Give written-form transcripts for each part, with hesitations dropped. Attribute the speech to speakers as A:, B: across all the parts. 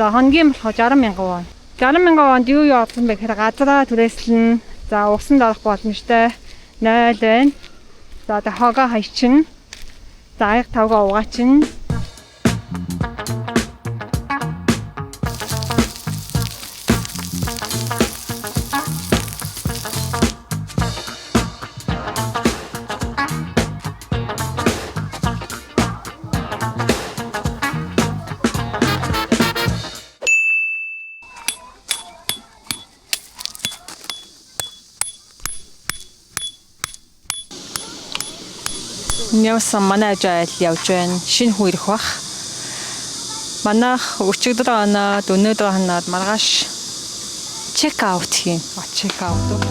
A: За хоногийн болохоор 60,000 вон. 60,000 вонд юу явуулсан бэ гэхээр газраа түрээслэн. За усан дарах боломжтой 0 байна. За тэг хогоо хайчин. За аяг тавгаа угаачин. Явсан манай ажил явж байна. Шинэ хүн ирэх бах. Манайх өчигдөр оноод өнөөдөр ханаад маргааш чек аут хийн. Чек аут.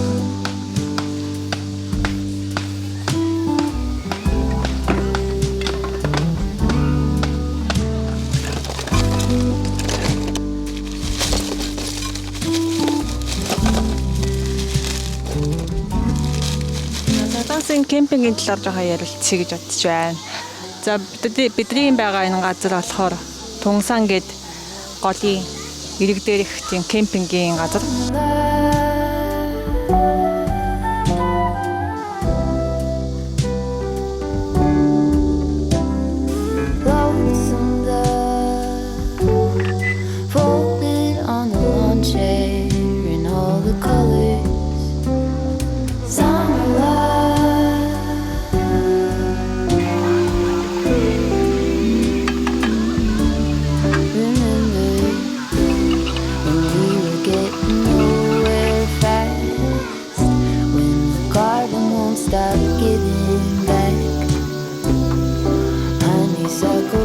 A: Тансын кемпингийн талаар жоохон ярилцъя гэж бодож байна. За бидний байгаа энэ газар болохоор Тунсан гээд голын ирэг дээрх тийм кемпингийн газар.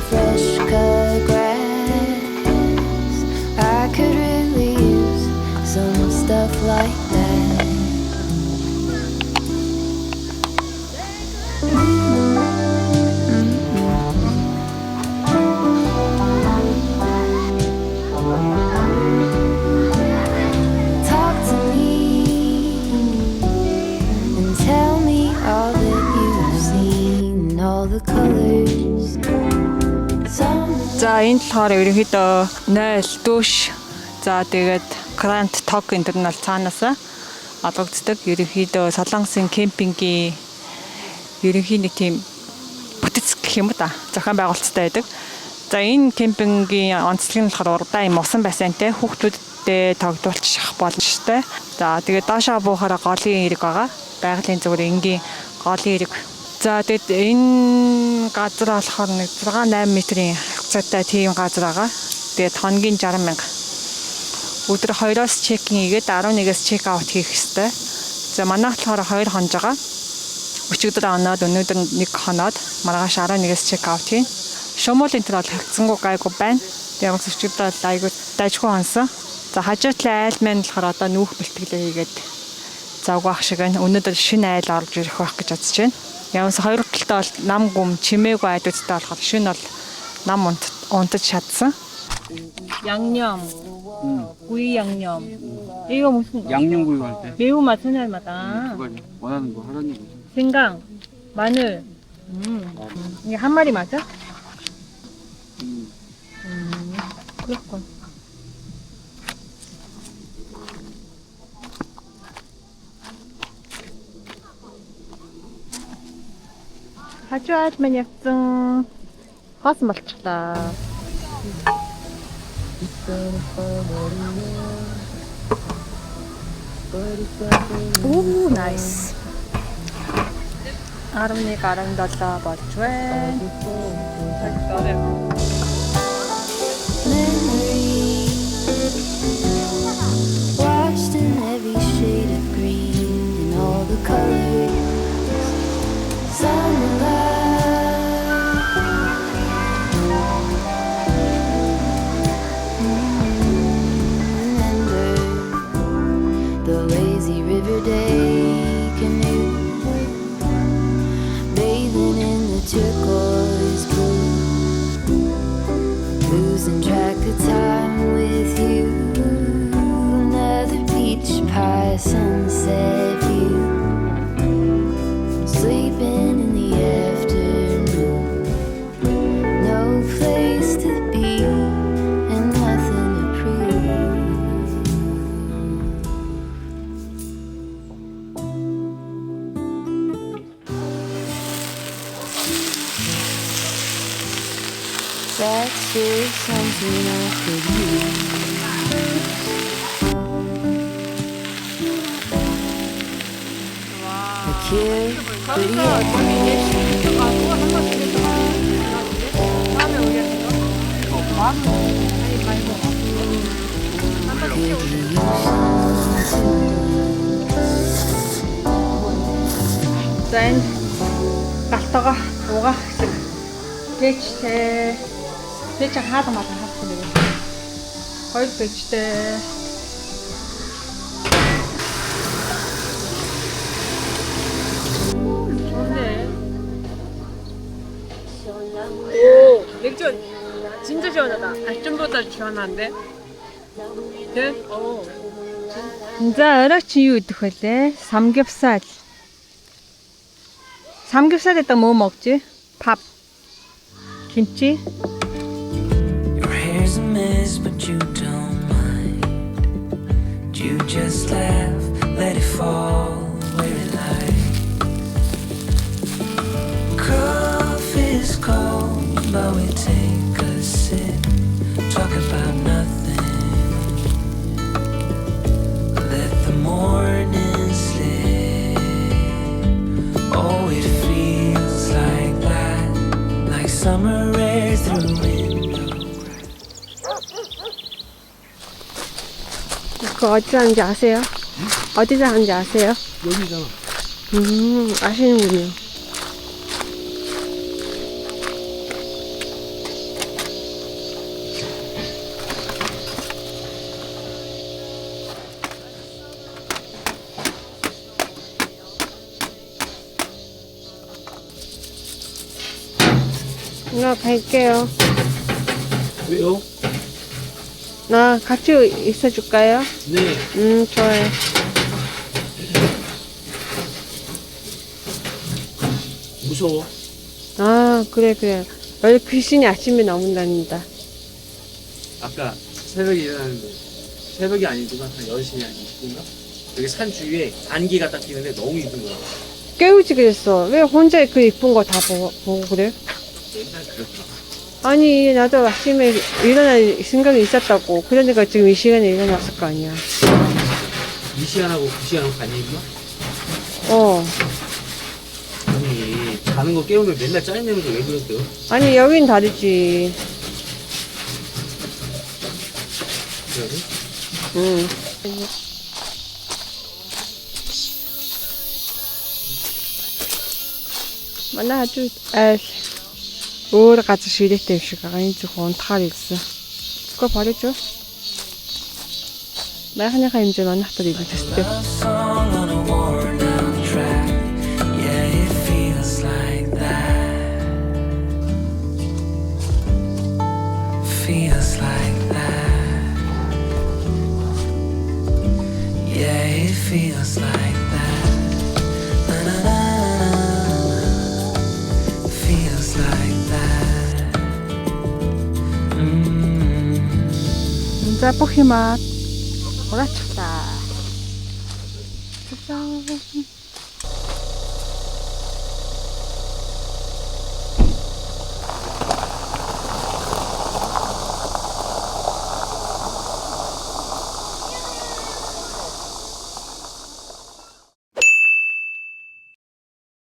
B: Fresh cut grass. I could really use some stuff like that. Talk to me and tell me all that you've seen, all the colors.
A: За энэ болохоор ерөнхийдөө 0 дүүш. За тэгээд Grand Tog энэ нь бол цаанаас олгогддог. Ерөнхийдөө Солонгосын кемпингийн ерөнхий нэг тийм бүтэц гэх юм да. Зохион байгуулалттай байдаг. За энэ кемпингийн онцлог нь болохоор урдаа юм усан бассейнтэй хүүхдүүдтэй тогтоолчих боломжтой. За тэгээд доошоо буухаараа голын эрэг байгаа. Байгалийн зүгээр энгийн голын эрэг. За тэгээд энэ газар болохоор нэг 6-8 метрийн хавцаатай тийм газар байгаа. Тэгээд хоногийн 60,000. Өдөр 2-оос чекин хийгээд 11-ээс чек аут хийх ёстой. За манайх болохоор 2 хонож байгаа. Өчигдөр оноод өнөөдөр 1 хоноод маргааш 11-ээс чек аут хийн. Шумуулын тэр бол хилцэнгүү гайгүй байна. Тэгээд өчигдөр айгүй дайжгүй хонсон. За хажуутлын айл маань болохоор одоо нүүх бэлтгэлээ хийгээд завгаах шиг байна. Өнөөдөр шинэ айл орж ирэх байх гэж бодож байна. Явс хоёр талтай бол нам гүм чимээгүй айдуудтай болохоор шинэ бол нам унтаж чадсан. 양념, 구이 양념. 이거 무슨?
C: 양념구이 할 때.
A: 매운맛 순할맛아.
C: 원하는 거 하라는 거죠.
A: 생강, 마늘. 이게 한 마리 맞아? 그렇군. хажууд маань явсан хоосон болчихлоо. Оо, nice. 11-17 болж байна.
B: Washed in every shade of green and all the colors. Summer love. Remember the lazy river day canoe, bathing in the turquoise blue, losing track of time with you. Another peach pie sunset view, sleeping in the afternoon, no place to be and nothing to something I could use. A kid, but he had
A: За энэ галтагаа угаах хэсэг. Пэжтэй. Пэж хаалга малгай хавсан нэг. 2 пэжтэй. 좋네. 오, 맥주 진짜 시원하다. 아침보다 시원한데? 네? 오. За оройч юу идэх вүлээ? Самгивсал. Самгивсал에다 뭐 먹지? 밥. 김치.
D: Your hair's a mess, but you don't mind. You just laugh, let it fall where it lies. Coffee's cold, but we take a sip, talk about nothing. Let the morning slip. Oh, it feels like that, like summer air through window.
E: 그거 어디서 하는지 아세요? 어디서 하는지 아세요?
C: 여기잖아.
E: 아시는군요. 나 갈게요.
C: 왜요?
E: 나 같이 있어줄까요?
C: 네.
E: 좋아요.
C: 무서워.
E: 아, 그래. 원래 귀신이 아침에 나온답니다.
C: 아까 새벽에 일어났는데 새벽이 아니지만 한 10시 아니 20분인가? 여기 산 주위에 안개가 딱 끼는데 너무 이쁜 거야.
E: 깨우지 그랬어. 왜 혼자 그 이쁜 거 다 보고 그래?
C: 옛날 그렇더라.
E: 아니, 나도 아침에 일어날 생각이 있었다고. 그러니까 지금 이 시간에 일어났을 거 아니야.
C: 이 시간하고 그 시간하고 관계 있나? 아니 자는 거 깨우면 맨날 짜증내면서 왜 그랬어요?
E: 아니, 여긴 다르지.
C: 그래서?
E: 응. манай хажууд айл өөр газар ширээтэй шиг байгаа. Энэ зөвхөн унтахаар ирсэн. Тэгэхгүй борож юу? Байхныхаа хэмжээ манайх төр илүү төстэй.
D: Love song on a worn out track. Yeah, it feels like that. Feels like that. Yeah, it feels like that. Na na na na. Feels like that.
A: За бүх юмаа ураачихлаа. Цаа.